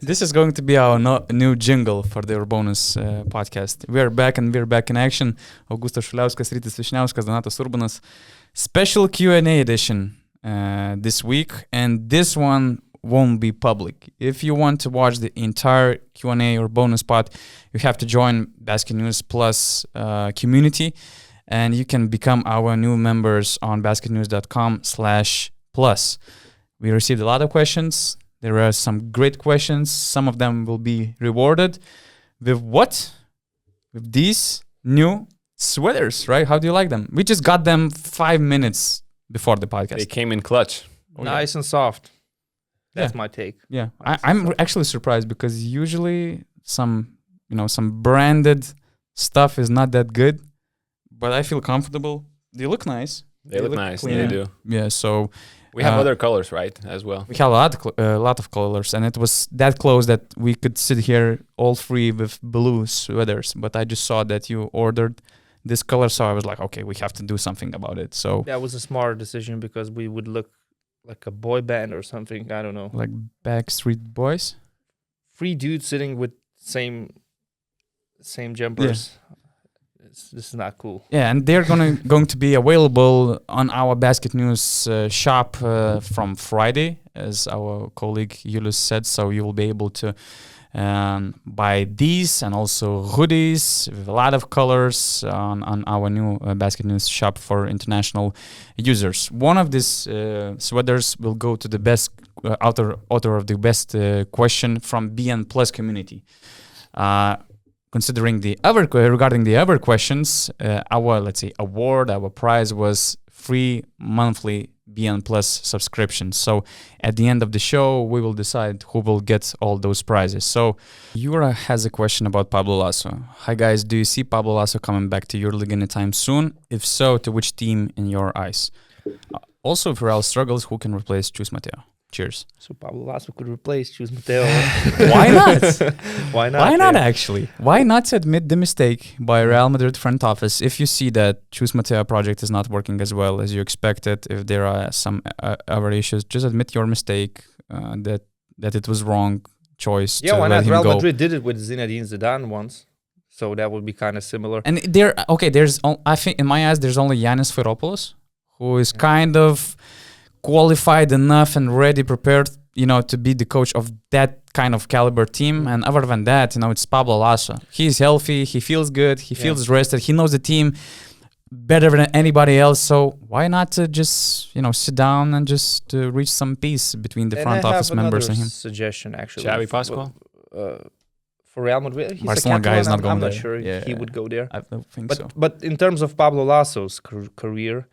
This is going to be our new jingle for the URBONUS podcast. We're back and we're back in action. Augustas Šuliauskas, Rytis Višniauskas, Donatas Urbonas. Special Q&A edition this week, and this one won't be public. If you want to watch the entire Q&A or bonus pod, you have to join BasketNews Plus community, and you can become our new members on basketnews.com/plus. We received a lot of questions. There are some great questions. Some of them will be rewarded with what? With these new sweaters, right? How do you like them? We just got them 5 minutes before the podcast. They came in clutch. Nice and soft. That's my take. Yeah, I'm actually surprised because usually some branded stuff is not that good, but I feel comfortable. They look nice. They look nice. Clean. They do. Yeah, so we have other colors, right, as well. We have a lot of colors, and it was that close that we could sit here all three with blue sweaters. But I just saw that you ordered this color, so I was like, okay, we have to do something about it. So that was a smart decision because we would look like a boy band or something. I don't know. Like Backstreet Boys? 3 dudes sitting with same jumpers. Yeah. This is not cool. Yeah, and they're going to be available on our Basket News shop from Friday, as our colleague Julius said. So you will be able to buy these and also hoodies with a lot of colors on our new Basket News shop for international users. One of these sweaters will go to the best author of the best question from BN Plus community. Considering regarding the other questions, our, let's say, award, our prize was free monthly BN Plus subscription. So at the end of the show, we will decide who will get all those prizes. So Yura has a question about Pablo Laso. Hi guys, do you see Pablo Laso coming back to EuroLeague anytime soon? If so, to which team in your eyes? Also, if Real struggles, who can replace Chus Mateo? Cheers. So Pablo Laso could replace Chus Mateo. Why not? Why not? Why not, actually? Why not admit the mistake by Real Madrid front office if you see that Chus Mateo project is not working as well as you expected? If there are some other issues, just admit your mistake, that it was wrong choice. Yeah, why not? Real Madrid did it with Zinedine Zidane once, so that would be kind of similar. And I think in my eyes, there's only Yannis Feropoulos, who is kind of qualified enough and ready, prepared, to be the coach of that kind of caliber team. And other than that, it's Pablo Laso. He's healthy, he feels good, he feels rested, he knows the team better than anybody else. So why not just, sit down and just reach some peace between the front office members and him? Suggestion actually. Xavi Pascual? For Real Madrid, he's Barcelona guy is not going there. I'm not sure he would go there. I don't think so. But in terms of Pablo Laso's career,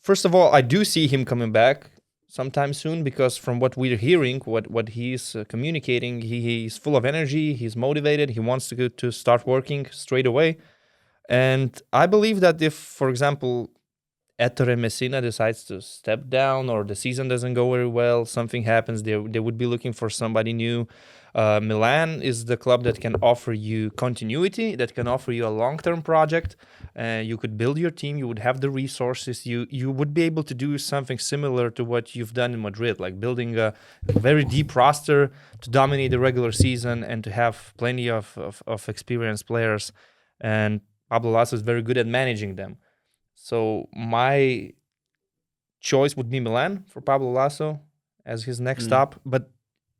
first of all, I do see him coming back sometime soon because from what we're hearing, what he's communicating, he's full of energy, he's motivated, he wants to start working straight away. And I believe that if, for example, Ettore Messina decides to step down or the season doesn't go very well, something happens, they would be looking for somebody new. Milan is the club that can offer you continuity, that can offer you a long-term project. You could build your team, you would have the resources, you would be able to do something similar to what you've done in Madrid, like building a very deep roster to dominate the regular season and to have plenty of experienced players. And Pablo Laso is very good at managing them. So my choice would be Milan for Pablo Laso as his next stop. But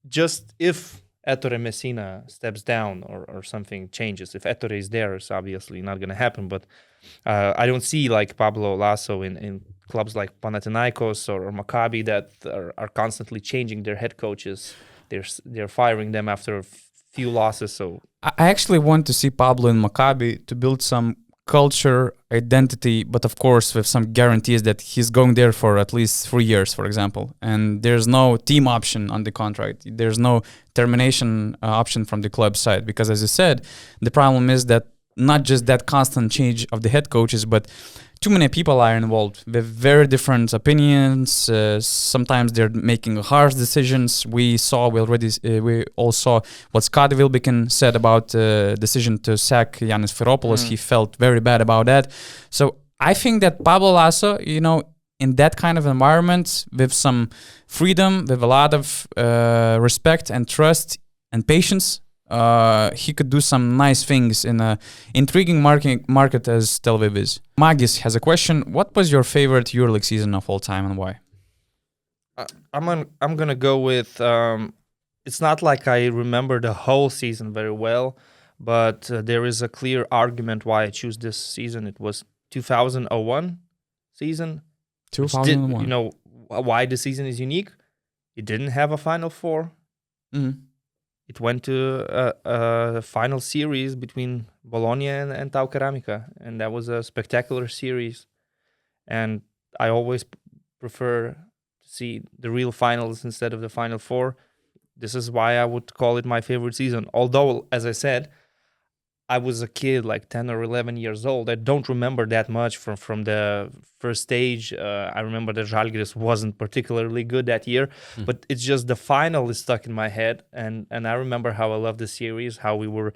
just if Ettore Messina steps down or something changes, if Ettore is there, it's obviously not going to happen. But I don't see like Pablo Laso in clubs like Panathinaikos or Maccabi that are constantly changing their head coaches. They're firing them after a few losses. So I actually want to see Pablo in Maccabi to build some culture, identity, but of course with some guarantees that he's going there for at least 3 years, for example. And there's no team option on the contract. There's no termination option from the club side. Because as you said, the problem is that not just that constant change of the head coaches, but too many people are involved with very different opinions. Sometimes they're making harsh decisions. We all saw what Scott Wilbekin said about the decision to sack Yannis Feropoulos. He felt very bad about that. So I think that Pablo Laso, in that kind of environment, with some freedom, with a lot of respect and trust and patience, he could do some nice things in a intriguing market as Tel Aviv is. Magis has a question. What was your favorite EuroLeague season of all time and why? I'm gonna go with. It's not like I remember the whole season very well, but there is a clear argument why I choose this season. It was 2001 season. 2001. You know why the season is unique? It didn't have a Final Four. Mm-hmm. It went to a final series between Bologna and Tau Ceramica, and that was a spectacular series. And I always prefer to see the real finals instead of the Final Four. This is why I would call it my favorite season. Although, as I said, I was a kid, like 10 or 11 years old. I don't remember that much from the first stage. I remember that Žalgiris wasn't particularly good that year, but it's just the final is stuck in my head. And I remember how I loved the series, how we were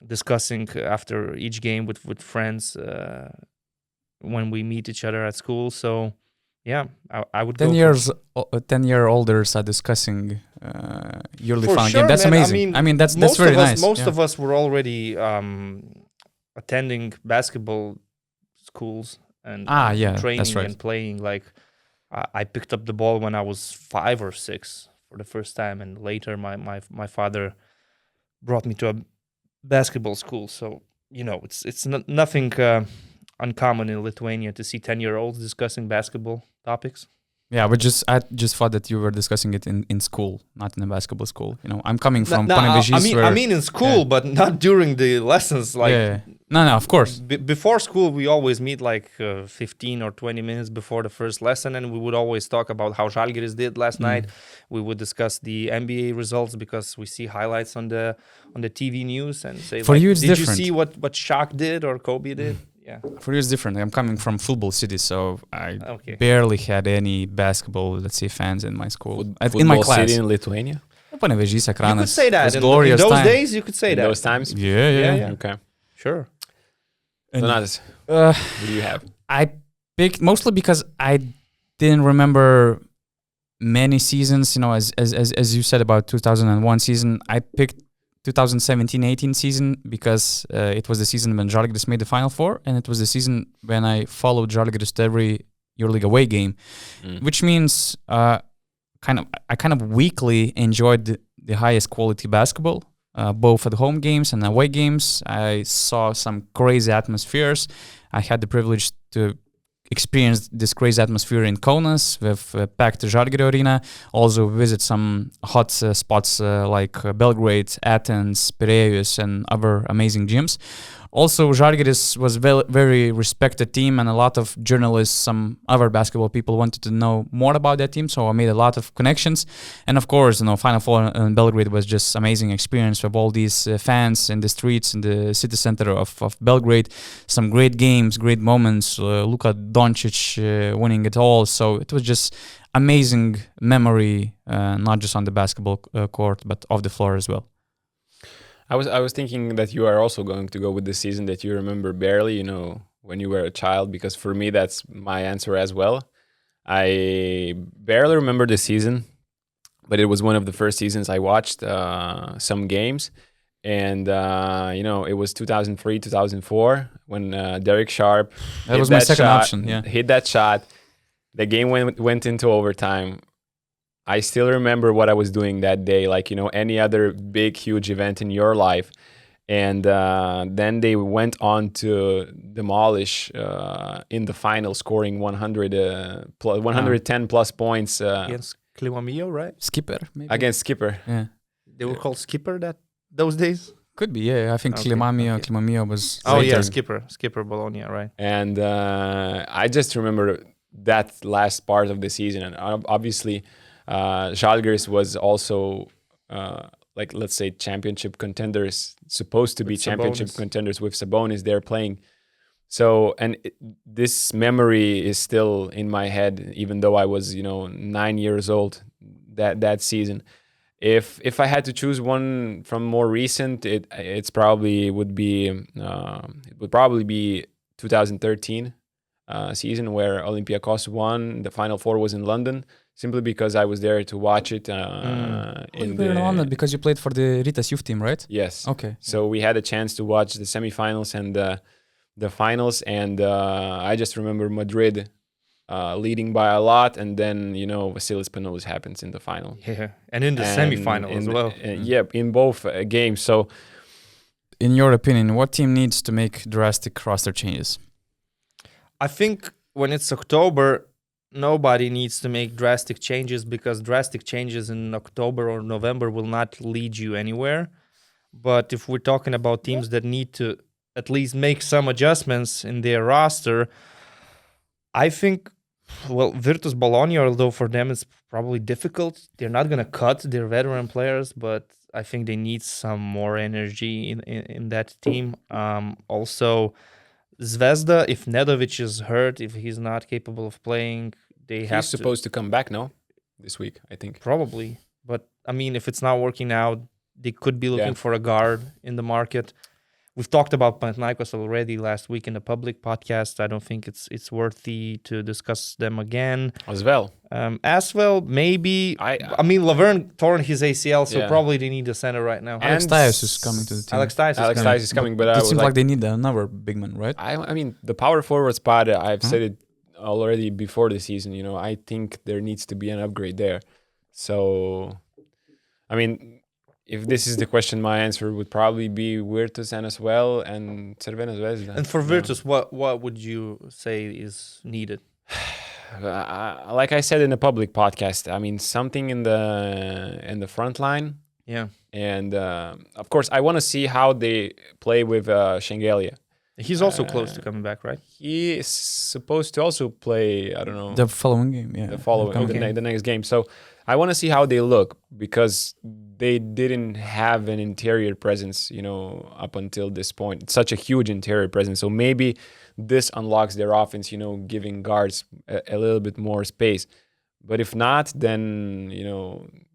discussing after each game with friends when we meet each other at school. So, yeah, I would 10 go years, 10-year-olders are discussing EuroLeague for final sure, game. That's man. amazing. I mean, that's most very of us, nice. Most yeah. of us were already attending basketball schools and training that's right. and playing. Like I picked up the ball when I was 5 or 6 for the first time, and later my father brought me to a basketball school. So it's nothing uncommon in Lithuania to see 10-year-olds discussing basketball topics. Yeah, but I just thought that you were discussing it in school, not in a basketball school. I'm coming from Panevėžys. I mean in school, but not during the lessons. Like No, of course. Before school, we always meet like 15 or 20 minutes before the first lesson, and we would always talk about how Žalgiris did last night. We would discuss the NBA results because we see highlights on the TV news and say, for you it's did different. you see what Shaq did or Kobe did? Yeah. For you it's different. I'm coming from football city, so I barely had any basketball, let's say, fans in my school. In my class. City in Lithuania? Panevėžys, Ekranas. You could say that. In glorious those time. days, you could say that. In those times? Yeah. Okay. Sure. Donatas, What do you have? I picked mostly because I didn't remember many seasons. As you said about 2001 season, I picked 2017-18 season because it was the season when Žalgiris made the Final Four, and it was the season when I followed Žalgiris to every EuroLeague away game, which means I kind of weekly enjoyed the highest quality basketball. Both at home games and away games. I saw some crazy atmospheres. I had the privilege to experience this crazy atmosphere in Kaunas with packed Žalgirio arena. Also visit some hot spots like Belgrade, Athens, Piraeus, and other amazing gyms. Also, Žalgiris was very respected team, and a lot of journalists, some other basketball people wanted to know more about that team, so I made a lot of connections. And of course, Final Four in Belgrade was just amazing experience with all these fans in the streets, in the city center of Belgrade. Some great games, great moments, Luka Doncic winning it all, so it was just amazing memory, not just on the basketball court, but off the floor as well. I was thinking that you are also going to go with the season that you remember barely, when you were a child, because for me, that's my answer as well. I barely remember the season, but it was one of the first seasons I watched some games. And, it was 2003, 2004 when Derek Sharp that was my second option, hit that shot. The game went into overtime. I still remember what I was doing that day, like, any other big, huge event in your life. And then they went on to demolish in the final, scoring 110 plus points. Against Klimamio, right? Skipper, maybe? Against Skipper. Yeah. They were called Skipper those days? Could be, yeah. I think Klimamio was... Oh, later. Yeah, Skipper Bologna, right. And I just remember that last part of the season. And obviously... Žalgiris was also, let's say, championship contenders, supposed to be with championship contenders with Sabonis there playing. So, and this memory is still in my head, even though I was, 9 years old that season. If I had to choose one from more recent, it would probably be 2013. season where Olympiacos won. The Final Four was in London, simply because I was there to watch it. You were in London because you played for the Ritas youth team, right? Yes. Okay. So we had a chance to watch the semifinals and the finals, and I just remember Madrid leading by a lot, and then Vasilis Panoulis happens in the final. Yeah, and in the semifinal as well. Yeah, in both games. So, in your opinion, what team needs to make drastic roster changes? I think when it's October, nobody needs to make drastic changes, because drastic changes in October or November will not lead you anywhere. But if we're talking about teams that need to at least make some adjustments in their roster, I think, well, Virtus Bologna, although for them it's probably difficult, they're not going to cut their veteran players, but I think they need some more energy in that team. Also, Zvezda, if Nedovic is hurt, if he's not capable of playing, he's supposed to come back, no? This week, I think. Probably. But, I mean, if it's not working out, they could be looking for a guard in the market. We've talked about Panathinaikos already last week in the public podcast. I don't think it's worthy to discuss them again. As well. Maybe. I mean, Laverne torn his ACL, so probably they need a center right now. Alex Tyus is coming to the team. Alex Tyus is coming, but it seems like they need another big man, right? I mean, the power forward spot, I've said it already before the season, I think there needs to be an upgrade there. So, I mean, if this is the question, my answer would probably be Virtus as well, and Crvena Zvezda. And for Virtus, what would you say is needed? Like I said in the public podcast, I mean, something in the front line. Yeah. And of course, I want to see how they play with Shengelia. He's also close to coming back, right? He is supposed to also play, I don't know. The following game, yeah. The next game. So I want to see how they look, because they didn't have an interior presence, up until this point. Such a huge interior presence. So maybe this unlocks their offense, giving guards a little bit more space. But if not, then,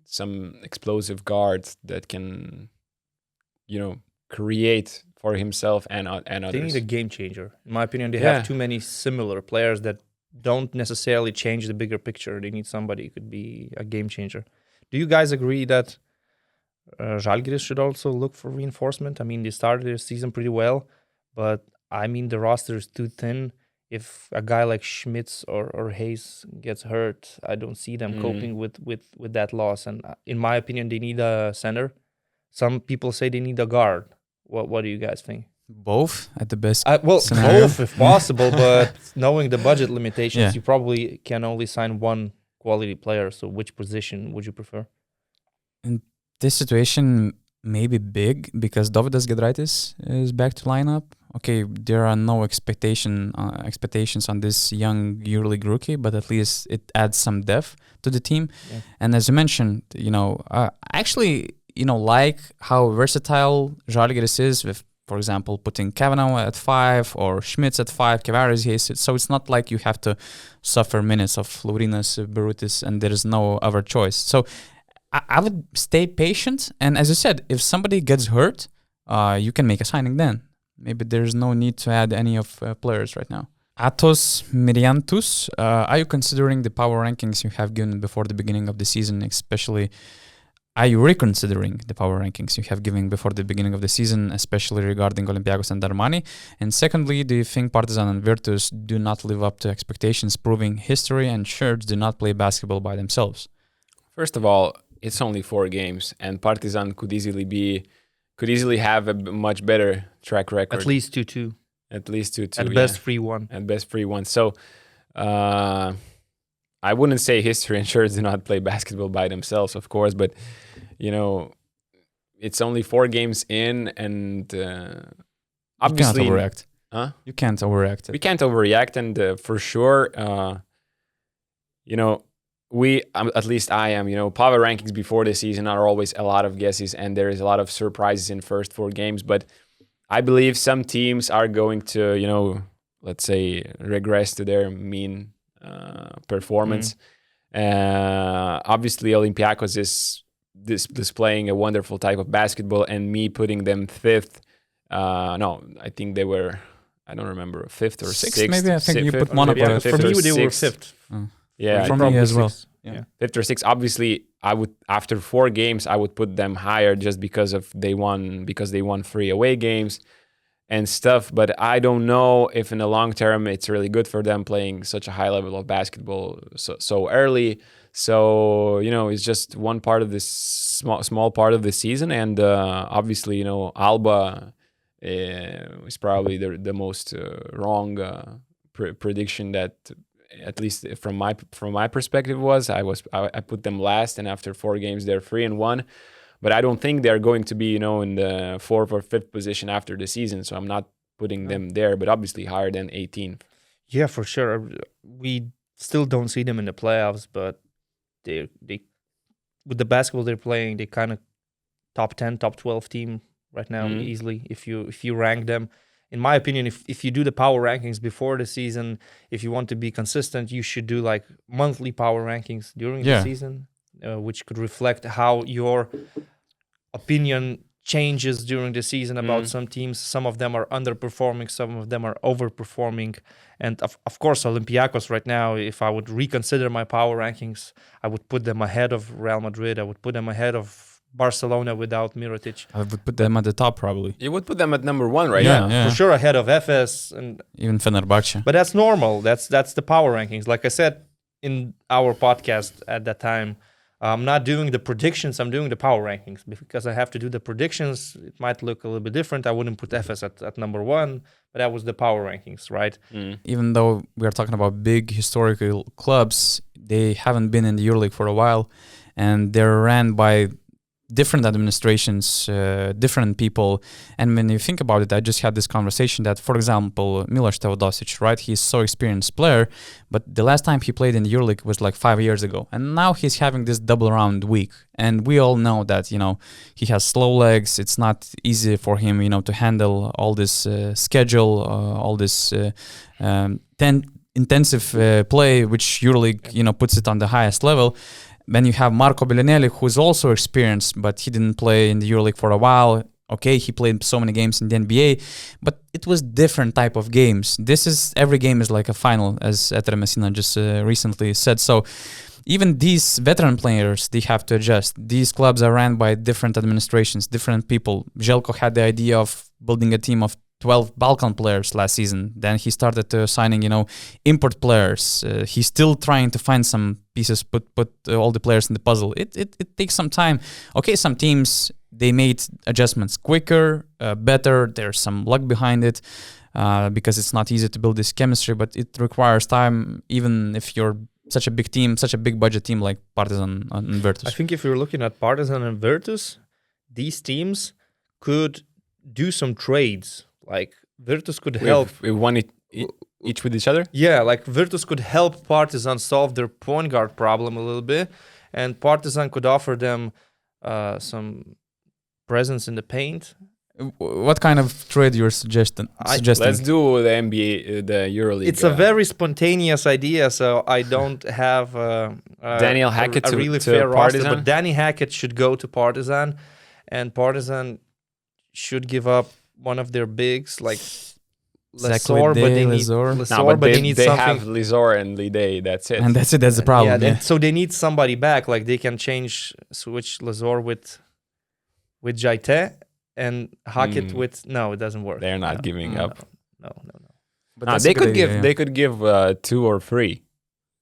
some explosive guards that can, create for himself and others. They need a game changer. In my opinion, they have too many similar players that don't necessarily change the bigger picture. They need somebody who could be a game changer. Do you guys agree that Žalgiris should also look for reinforcement? I mean, they started their season pretty well, but I mean, the roster is too thin. If a guy like Schmitz or Hayes gets hurt, I don't see them coping with that loss. And in my opinion, they need a center. Some people say they need a guard. What do you guys think? Both at the best scenario. Both if possible, but knowing the budget limitations, you probably can only sign one quality player. So which position would you prefer? In this situation, maybe big, because Dovydas Giedraitis is back to lineup. Okay, there are no expectations on this young EuroLeague rookie, but at least it adds some depth to the team. Yeah. And as you mentioned, like how versatile Žalgiris is with, for example, putting Kavanaugh at 5 or Schmitz at 5, Kevaris. So it's not like you have to suffer minutes of Laurynas, Birutis, and there is no other choice. So I would stay patient. And as you said, if somebody gets hurt, you can make a signing then. Maybe there's no need to add any of players right now. Atos Miriantus, are you considering the power rankings you have given before the beginning of the season, especially... Are you reconsidering the power rankings you have given before the beginning of the season, especially regarding Olympiacos and Armani? And secondly, do you think Partizan and Virtus do not live up to expectations, proving history and shirts do not play basketball by themselves? First of all, it's only 4 games, and Partizan could easily have a much better track record. At least 2-2. At least 2-2. At best 3-1. At best 3-1. So, I wouldn't say history and shirts do not play basketball by themselves, of course, but it's only 4 games in, and obviously you can't overreact. Huh? You can't overreact. We can't overreact, and for sure, we at least I am. Power rankings before the season are always a lot of guesses, and there is a lot of surprises in first 4 games. But I believe some teams are going to, let's say, regress to their mean performance. Obviously, Olympiacos is displaying a wonderful type of basketball, and me putting them 5th. No, I think they were I don't remember, fifth or Sixth, sixth. maybe. I think you fifth, put Monaco Yeah, at for me, fifth. they were sixth. fifth. Yeah, For me Probably as well. sixth. Yeah. fifth or sixth. Obviously, I would, after 4 games, I would put them higher just because they won 3 away games and stuff. But I don't know if in the long term it's really good for them playing such a high level of basketball so early. So it's just one part of this small part of the season, and obviously ALBA is probably the most wrong prediction that, at least from my perspective, I put them last, and after 4 games they're 3-1. But I don't think they're going to be in the 4th or 5th position after the season, so I'm not putting them there, but obviously higher than 18th. Yeah, for sure. We still don't see them in the playoffs, but they with the basketball they're playing, they kind of top 10, top 12 team right now easily. If you rank them, in my opinion, if you do the power rankings before the season, if you want to be consistent, you should do like monthly power rankings during the season, which could reflect how your opinion changes during the season about some teams. Some of them are underperforming, some of them are overperforming. And of course, Olympiacos right now, if I would reconsider my power rankings, I would put them ahead of Real Madrid. I would put them ahead of Barcelona without Mirotic. I would put them at the top probably. You would put them at number 1 right Yeah, now. For sure ahead of Efes and even Fenerbahce. But that's normal. That's the power rankings. Like I said in our podcast at that time, I'm not doing the predictions, I'm doing the power rankings. Because I have to do the predictions, it might look a little bit different. I wouldn't put Efes at number 1, but that was the power rankings, right? Even though we are talking about big historical clubs, they haven't been in the EuroLeague for a while, and they're ran by different administrations, different people. And when you think about it, I just had this conversation that, for example, Miloš Teodosic, right? He's so experienced player, but the last time he played in the EuroLeague was like 5 years ago. And now he's having this double round week. And we all know that, he has slow legs. It's not easy for him, to handle all this schedule, all this intensive play, which EuroLeague, puts it on the highest level. Then you have Marco Bellinelli, who's also experienced, but he didn't play in the EuroLeague for a while. Okay, he played so many games in the NBA, but it was different type of games. Every game is like a final, as Etere Messina just recently said. So even these veteran players, they have to adjust. These clubs are ran by different administrations, different people. Željko had the idea of building a team of 12 Balkan players last season. Then he started signing, import players. He's still trying to find some pieces, put all the players in the puzzle. It takes some time. Okay, some teams, they made adjustments quicker, better. There's some luck behind it because it's not easy to build this chemistry, but it requires time, even if you're such a big team, such a big budget team like Partizan and Virtus. I think if you're looking at Partizan and Virtus, these teams could do some trades. Like Virtus could help. We won it each with each other? Yeah, like Virtus could help Partizan solve their point guard problem a little bit, and Partizan could offer them some presence in the paint. What kind of trade you're suggesting? Let's do the NBA, the EuroLeague. It's a very spontaneous idea, so I don't have Daniel Hackett a really to fair roster. Partizan? But Danny Hackett should go to Partizan, and Partizan should give up one of their bigs, like Lesor, but they need Lesor, but they need they something. have Lesor and Lidey. That's it. And that's it. That's the problem. Yeah, so they need somebody back. Like they can switch Lesor with Jaite and Hackett with. No, it doesn't work. They're not giving up. No. But They could give 2 or 3.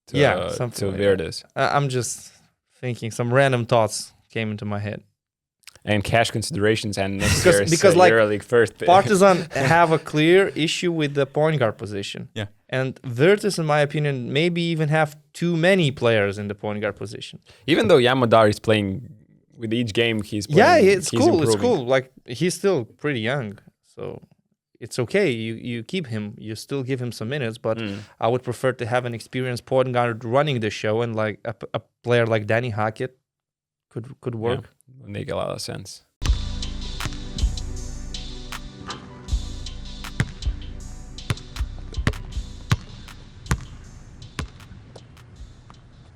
Something to like Virtus. I'm just thinking. Some random thoughts came into my head. And cash considerations and necessary because like EuroLeague first. Partizan have a clear issue with the point guard position. Yeah. And Virtus, in my opinion, maybe even have too many players in the point guard position. Even though Yamadar is playing with each game, he's playing. Yeah, it's cool. It's improving. cool. Like he's still pretty young, so it's okay. You keep him. You still give him some minutes, but I would prefer to have an experienced point guard running the show, and like a player like Danny Hackett could work. Yeah, would make a lot of sense.